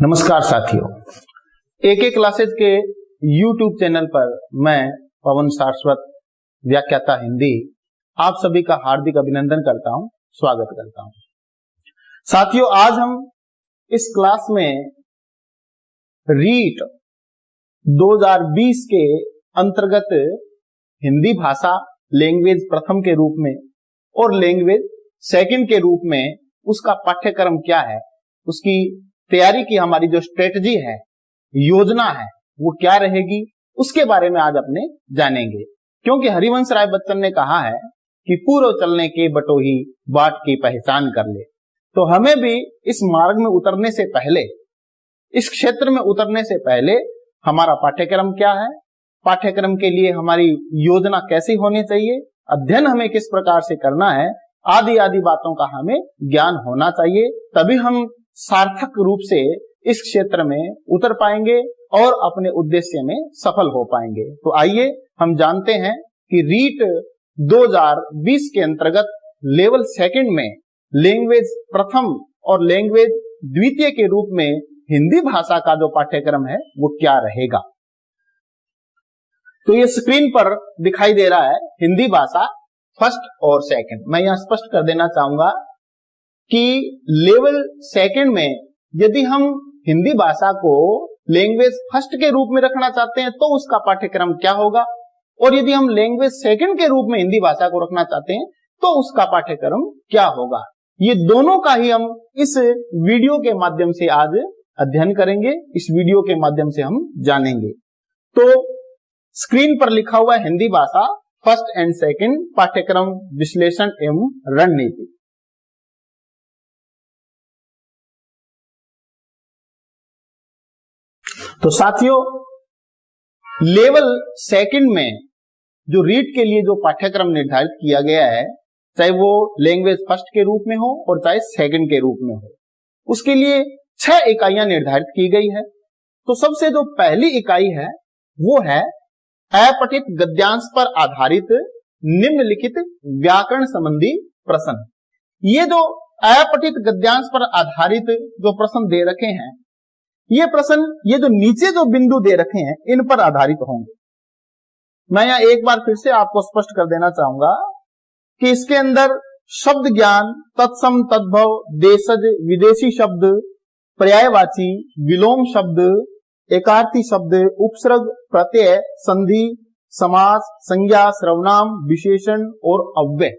नमस्कार साथियों, एक क्लासेज के YouTube चैनल पर मैं पवन सारस्वत व्याख्याता हिंदी आप सभी का हार्दिक अभिनंदन करता हूं, स्वागत करता हूं। साथियों, आज हम इस क्लास में रीट 2020 के अंतर्गत हिंदी भाषा लैंग्वेज प्रथम के रूप में और लैंग्वेज सेकंड के रूप में उसका पाठ्यक्रम क्या है, उसकी तैयारी की हमारी जो स्ट्रेटजी है, योजना है, वो क्या रहेगी, उसके बारे में आज अपने जानेंगे। क्योंकि हरिवंश राय बच्चन ने कहा है कि पूर्व चलने के बटोही बाट की पहचान कर ले। तो हमें भी इस मार्ग में उतरने से पहले, इस क्षेत्र में उतरने से पहले हमारा पाठ्यक्रम क्या है, पाठ्यक्रम के लिए हमारी योजना कैसी होनी चाहिए, अध्ययन हमें किस प्रकार से करना है, आदि आदि बातों का हमें ज्ञान होना चाहिए। तभी हम सार्थक रूप से इस क्षेत्र में उतर पाएंगे और अपने उद्देश्य में सफल हो पाएंगे। तो आइए हम जानते हैं कि रीट 2020 के अंतर्गत लेवल सेकंड में लैंग्वेज प्रथम और लैंग्वेज द्वितीय के रूप में हिंदी भाषा का जो पाठ्यक्रम है वो क्या रहेगा। तो ये स्क्रीन पर दिखाई दे रहा है हिंदी भाषा फर्स्ट और सेकंड। मैं यहां स्पष्ट कर देना चाहूंगा कि लेवल सेकंड में यदि हम हिंदी भाषा को लैंग्वेज फर्स्ट के रूप में रखना चाहते हैं तो उसका पाठ्यक्रम क्या होगा, और यदि हम लैंग्वेज सेकंड के रूप में हिंदी भाषा को रखना चाहते हैं तो उसका पाठ्यक्रम क्या होगा। ये दोनों का ही हम इस वीडियो के माध्यम से आज अध्ययन करेंगे, इस वीडियो के माध्यम से हम जानेंगे। तो स्क्रीन पर लिखा हुआ है हिंदी भाषा फर्स्ट एंड सेकंड पाठ्यक्रम विश्लेषण एवं रणनीति। तो साथियों, लेवल सेकंड में जो रीट के लिए जो पाठ्यक्रम निर्धारित किया गया है, चाहे वो लैंग्वेज फर्स्ट के रूप में हो और चाहे सेकंड के रूप में हो, उसके लिए 6 इकाइयां निर्धारित की गई है। तो सबसे जो पहली इकाई है वो है अपठित गद्यांश पर आधारित निम्नलिखित व्याकरण संबंधी प्रश्न। ये जो अपठित गद्यांश पर आधारित जो प्रश्न दे रखे हैं, ये प्रश्न, ये जो नीचे जो बिंदु दे रखे हैं, इन पर आधारित होंगे। मैं यहां एक बार फिर से आपको स्पष्ट कर देना चाहूंगा कि इसके अंदर शब्द ज्ञान, तत्सम, तद्भव, देशज, विदेशी शब्द, पर्यायवाची, विलोम शब्द, एकार्थी शब्द, उपसर्ग, प्रत्यय, संधि, समास, संज्ञा, सर्वनाम, विशेषण और अव्यय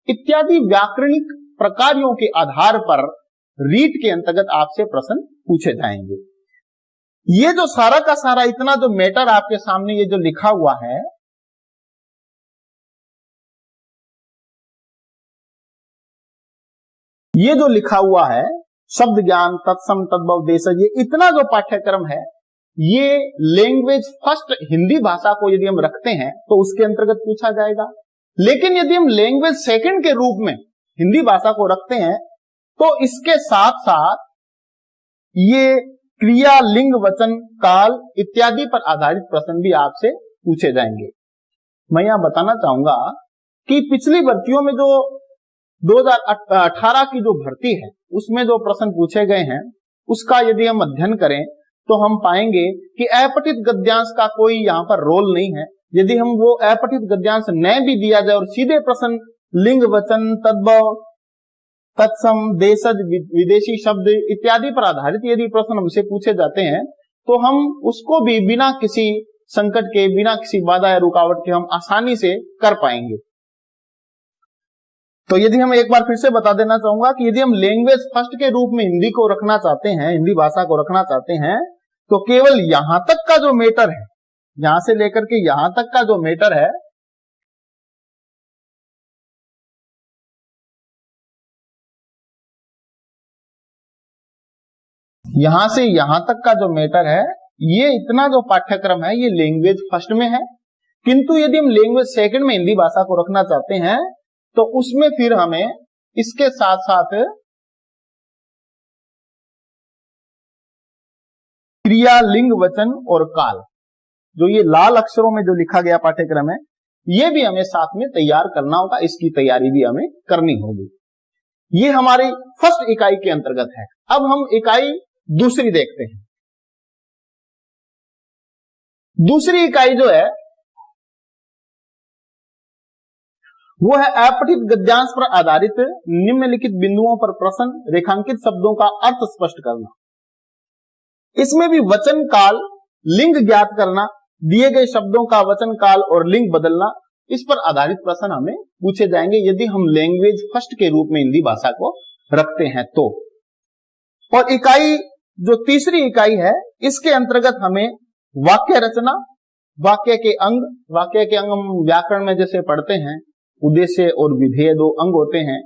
इत्यादि व्याकरणिक प्रकारों के आधार पर रीट के अंतर्गत आपसे प्रश्न पूछे जाएंगे। ये जो सारा का सारा इतना जो मैटर आपके सामने ये जो लिखा हुआ है, ये जो लिखा हुआ है शब्द ज्ञान, तत्सम, तद्भव, देशज, ये इतना जो पाठ्यक्रम है, ये लैंग्वेज फर्स्ट हिंदी भाषा को यदि हम रखते हैं तो उसके अंतर्गत पूछा जाएगा। लेकिन यदि हम लैंग्वेज सेकंड के रूप में हिंदी भाषा को रखते हैं तो इसके साथ साथ ये क्रिया, लिंग, वचन, काल इत्यादि पर आधारित प्रश्न भी आपसे पूछे जाएंगे। मैं यहां बताना चाहूंगा कि पिछली भर्तियों में जो 2018 की जो भर्ती है उसमें जो प्रश्न पूछे गए हैं उसका यदि हम अध्ययन करें तो हम पाएंगे कि अपठित गद्यांश का कोई यहां पर रोल नहीं है। यदि हम वो अपठित गद्यांश न भी दिया जाए और सीधे प्रश्न लिंग, वचन, तद्भव, तत्सम, देशज, विदेशी शब्द इत्यादि पर आधारित यदि प्रश्न हमसे पूछे जाते हैं तो हम उसको भी बिना किसी संकट के, बिना किसी बाधा या रुकावट के हम आसानी से कर पाएंगे। तो यदि हम एक बार फिर से बता देना चाहूंगा कि यदि हम लैंग्वेज फर्स्ट के रूप में हिंदी को रखना चाहते हैं, हिंदी भाषा को रखना चाहते हैं, तो केवल यहां तक का जो मैटर है, यहां से लेकर के यहां तक का जो मैटर है, यहां से यहां तक का जो मैटर है, ये इतना जो पाठ्यक्रम है ये लैंग्वेज फर्स्ट में है। किंतु यदि हम लैंग्वेज सेकंड में हिंदी भाषा को रखना चाहते हैं तो उसमें फिर हमें इसके साथ साथ क्रिया, लिंग, वचन और काल, जो ये लाल अक्षरों में जो लिखा गया पाठ्यक्रम है, ये भी हमें साथ में तैयार करना होगा। इसकी तैयारी भी हमें करनी होगी। ये हमारी फर्स्ट इकाई के अंतर्गत है। अब हम इकाई दूसरी देखते हैं। दूसरी इकाई जो है वो है अपठित गद्यांश पर आधारित निम्नलिखित बिंदुओं पर प्रश्न रेखांकित शब्दों का अर्थ स्पष्ट करना। इसमें भी वचन काल, लिंग ज्ञात करना, दिए गए शब्दों का वचन काल और लिंग बदलना, इस पर आधारित प्रश्न हमें पूछे जाएंगे यदि हम लैंग्वेज फर्स्ट के रूप में हिंदी भाषा को रखते हैं तो। और इकाई जो तीसरी इकाई है, इसके अंतर्गत हमें वाक्य रचना, वाक्य के अंग हम व्याकरण में जैसे पढ़ते हैं, उद्देश्य और विधेय दो अंग होते हैं।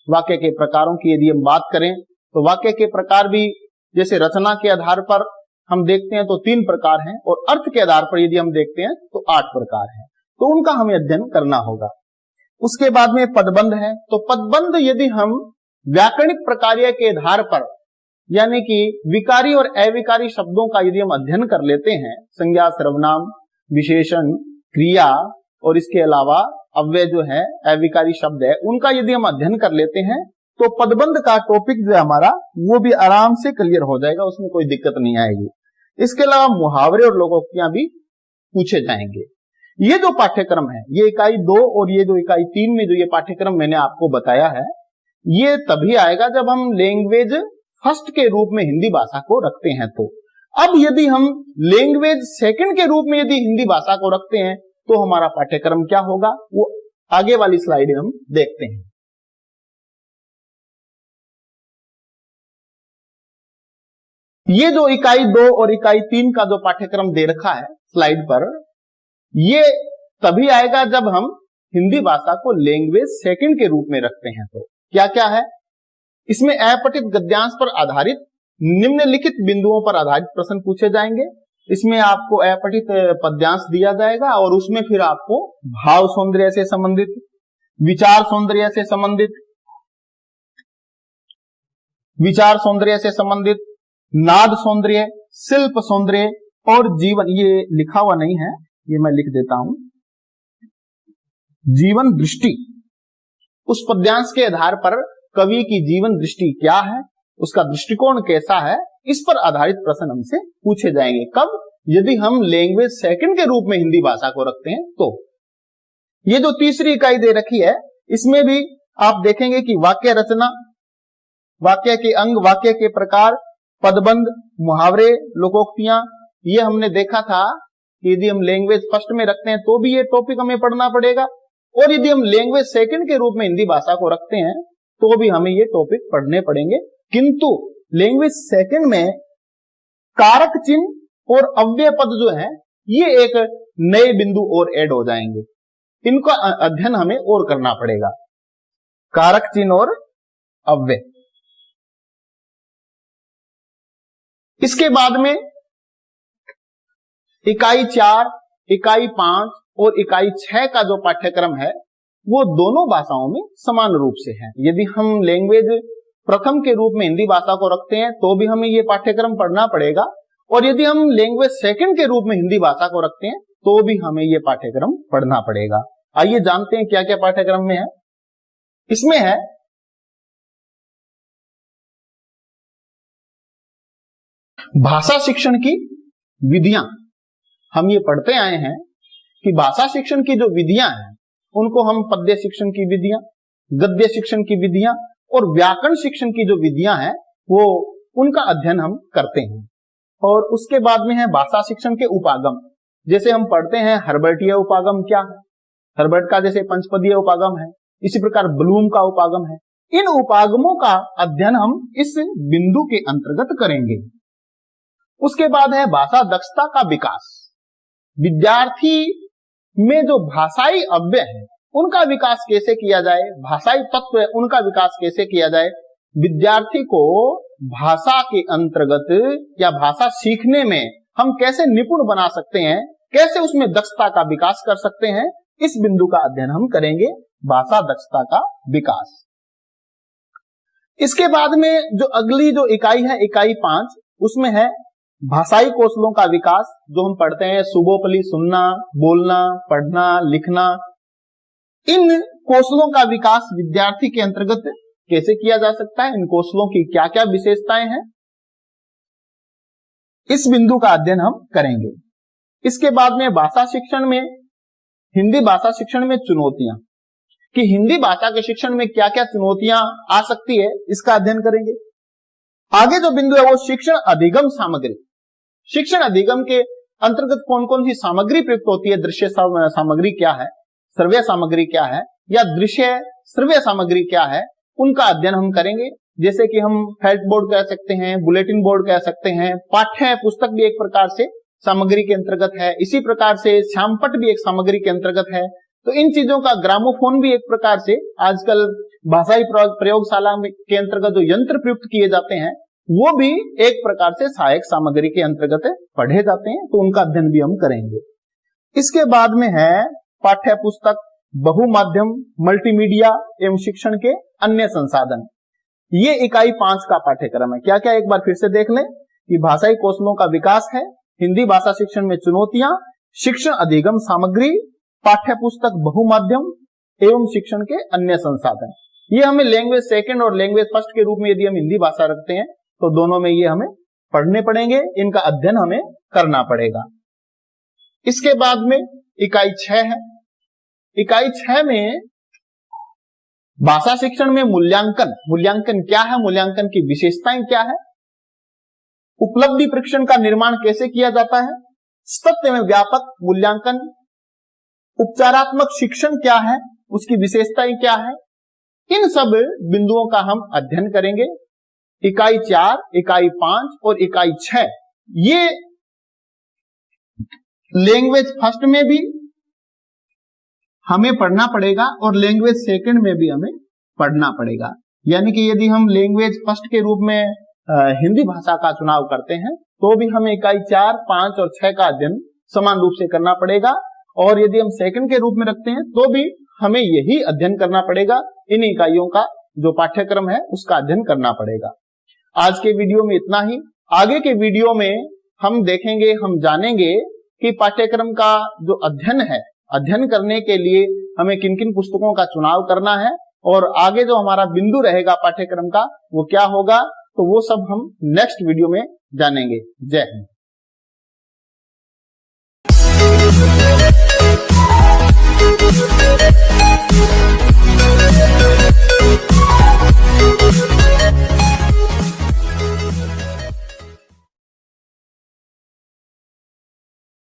वाक्य के प्रकारों की यदि हम बात करें तो वाक्य के प्रकार भी जैसे रचना के आधार पर हम देखते हैं तो 3 प्रकार हैं, और अर्थ के आधार पर यदि हम देखते हैं तो 8 प्रकार हैं, तो उनका हमें अध्ययन करना होगा। उसके बाद में पदबंध है, तो पदबंध यदि हम व्याकरणिक प्रकार्य के आधार पर यानी कि विकारी और अविकारी शब्दों का यदि हम अध्ययन कर लेते हैं, संज्ञा, सर्वनाम, विशेषण, क्रिया और इसके अलावा अव्यय जो है अविकारी शब्द है, उनका यदि हम अध्ययन कर लेते हैं तो पदबंध का टॉपिक जो है हमारा वो भी आराम से क्लियर हो जाएगा, उसमें कोई दिक्कत नहीं आएगी। इसके अलावा मुहावरे और लोकोक्तियां भी पूछे जाएंगे। ये जो पाठ्यक्रम है, ये इकाई 2 और ये जो इकाई 3 में जो ये पाठ्यक्रम मैंने आपको बताया है, ये तभी आएगा जब हम लैंग्वेज फर्स्ट के रूप में हिंदी भाषा को रखते हैं तो। अब यदि हम लैंग्वेज सेकंड के रूप में यदि हिंदी भाषा को रखते हैं तो हमारा पाठ्यक्रम क्या होगा, वो आगे वाली स्लाइड में हम देखते हैं। ये जो इकाई 2 और इकाई 3 का जो पाठ्यक्रम दे रखा है स्लाइड पर, ये तभी आएगा जब हम हिंदी भाषा को लैंग्वेज सेकंड के रूप में रखते हैं तो। क्या क्या है इसमें? अपठित गद्यांश पर आधारित निम्नलिखित बिंदुओं पर आधारित प्रश्न पूछे जाएंगे। इसमें आपको अपठित पद्यांश दिया जाएगा और उसमें फिर आपको भाव सौंदर्य से संबंधित, विचार सौंदर्य से संबंधित, नाद सौंदर्य, शिल्प सौंदर्य और जीवन, ये लिखा हुआ नहीं है, ये मैं लिख देता हूं, जीवन दृष्टि। उस पद्यांश के आधार पर कवि की जीवन दृष्टि क्या है, उसका दृष्टिकोण कैसा है, इस पर आधारित प्रश्न हमसे पूछे जाएंगे। कब? यदि हम लैंग्वेज सेकंड के रूप में हिंदी भाषा को रखते हैं तो। ये जो तीसरी इकाई दे रखी है, इसमें भी आप देखेंगे कि वाक्य रचना, वाक्य के अंग, वाक्य के प्रकार, पदबंध, मुहावरे, लोकोक्तियां, ये हमने देखा था कि यदि हम लैंग्वेज फर्स्ट में रखते हैं तो भी ये टॉपिक हमें पढ़ना पड़ेगा, और यदि हम लैंग्वेज सेकंड के रूप में हिंदी भाषा को रखते हैं तो भी हमें ये टॉपिक पढ़ने पड़ेंगे। किंतु लैंग्वेज सेकंड में कारक चिन्ह और अव्यय पद जो है, ये एक नए बिंदु और ऐड हो जाएंगे, इनका अध्ययन हमें और करना पड़ेगा। कारक चिन्ह और अव्यय। इसके बाद में इकाई 4, इकाई 5 और इकाई 6 का जो पाठ्यक्रम है वो दोनों भाषाओं में समान रूप से है। यदि हम लैंग्वेज प्रथम के रूप में हिंदी भाषा को रखते हैं तो भी हमें ये पाठ्यक्रम पढ़ना पड़ेगा, और यदि हम लैंग्वेज सेकंड के रूप में हिंदी भाषा को रखते हैं तो भी हमें ये पाठ्यक्रम पढ़ना पड़ेगा। आइए जानते हैं क्या क्या पाठ्यक्रम में है। इसमें है भाषा शिक्षण की विधियां। हम ये पढ़ते आए हैं कि भाषा शिक्षण की जो विधियां हैं उनको हम पद्य शिक्षण की विधियां, गद्य शिक्षण की विधियां और व्याकरण शिक्षण की जो विधियां हैं वो उनका अध्ययन हम करते हैं। और उसके बाद में है भाषा शिक्षण के उपागम। जैसे हम पढ़ते हैं हर्बर्टीय उपागम क्या है, हर्बर्ट का जैसे पंचपदीय उपागम है, इसी प्रकार ब्लूम का उपागम है। इन उपागमों का अध्ययन हम इस बिंदु के अंतर्गत करेंगे। उसके बाद है भाषा दक्षता का विकास। विद्यार्थी में जो भाषाई अव्यय है उनका विकास कैसे किया जाए, भाषाई तत्व है उनका विकास कैसे किया जाए, विद्यार्थी को भाषा के अंतर्गत या भाषा सीखने में हम कैसे निपुण बना सकते हैं, कैसे उसमें दक्षता का विकास कर सकते हैं, इस बिंदु का अध्ययन हम करेंगे, भाषा दक्षता का विकास। इसके बाद में जो अगली जो इकाई है, इकाई 5, उसमें है भाषाई कौशलों का विकास। जो हम पढ़ते हैं सुबोपली, सुनना, बोलना, पढ़ना, लिखना, इन कौशलों का विकास विद्यार्थी के अंतर्गत कैसे किया जा सकता है, इन कौशलों की क्या क्या विशेषताएं हैं, इस बिंदु का अध्ययन हम करेंगे। इसके बाद में भाषा शिक्षण में, हिंदी भाषा शिक्षण में चुनौतियां, कि हिंदी भाषा के शिक्षण में क्या क्या चुनौतियां आ सकती है, इसका अध्ययन करेंगे। आगे जो बिंदु है वो शिक्षण अधिगम सामग्री। शिक्षण अधिगम के अंतर्गत कौन कौन सी सामग्री प्रयुक्त होती है, दृश्य सामग्री क्या है, श्रव्य सामग्री क्या है, या दृश्य श्रव्य सामग्री क्या है, उनका अध्ययन हम करेंगे। जैसे कि हम फेल्ट बोर्ड कह सकते हैं, बुलेटिन बोर्ड कह सकते हैं, पाठ्य पुस्तक भी एक प्रकार से सामग्री के अंतर्गत है, इसी प्रकार से श्यामपट भी एक सामग्री के अंतर्गत है। तो इन चीजों का ग्रामोफोन भी एक प्रकार से आजकल भाषाई प्रयोगशाला के अंतर्गत जो यंत्र प्रयुक्त किए जाते हैं वो भी एक प्रकार से सहायक सामग्री के अंतर्गत पढ़े जाते हैं, तो उनका अध्ययन भी हम करेंगे। इसके बाद में है पाठ्य पुस्तक, बहुमाध्यम, मल्टीमीडिया एवं शिक्षण के अन्य संसाधन। ये इकाई 5 का पाठ्यक्रम है। क्या क्या एक बार फिर से देख लें कि भाषाई कौशलों का विकास है, हिंदी भाषा शिक्षण में चुनौतियां, शिक्षण अधिगम सामग्री, पाठ्य पुस्तक, बहुमाध्यम एवं शिक्षण के अन्य संसाधन। ये हमें लैंग्वेज सेकंड और लैंग्वेज फर्स्ट के रूप में यदि हम हिंदी भाषा रखते हैं तो दोनों में ये हमें पढ़ने पड़ेंगे, इनका अध्ययन हमें करना पड़ेगा। इसके बाद में इकाई 6 है। इकाई 6 में भाषा शिक्षण में मूल्यांकन। मूल्यांकन क्या है, मूल्यांकन की विशेषताएं क्या है, उपलब्धि परीक्षण का निर्माण कैसे किया जाता है, सतत एवं व्यापक मूल्यांकन, उपचारात्मक शिक्षण क्या है, उसकी विशेषताएं क्या है, इन सब बिंदुओं का हम अध्ययन करेंगे। इकाई 4, इकाई 5 और इकाई 6 ये लैंग्वेज फर्स्ट में भी हमें पढ़ना पड़ेगा और लैंग्वेज सेकंड में भी हमें पढ़ना पड़ेगा। यानी कि यदि हम लैंग्वेज फर्स्ट के रूप में हिंदी भाषा का चुनाव करते हैं तो भी हमें इकाई 4, 5 और 6 का अध्ययन समान रूप से करना पड़ेगा, और यदि हम सेकंड के रूप में रखते हैं तो भी हमें यही अध्ययन करना पड़ेगा। इन इकाइयों का जो पाठ्यक्रम है उसका अध्ययन करना पड़ेगा। आज के वीडियो में इतना ही। आगे के वीडियो में हम देखेंगे, हम जानेंगे कि पाठ्यक्रम का जो अध्ययन है, अध्ययन करने के लिए हमें किन किन पुस्तकों का चुनाव करना है और आगे जो हमारा बिंदु रहेगा पाठ्यक्रम का वो क्या होगा, तो वो सब हम नेक्स्ट वीडियो में जानेंगे। जय हिंद।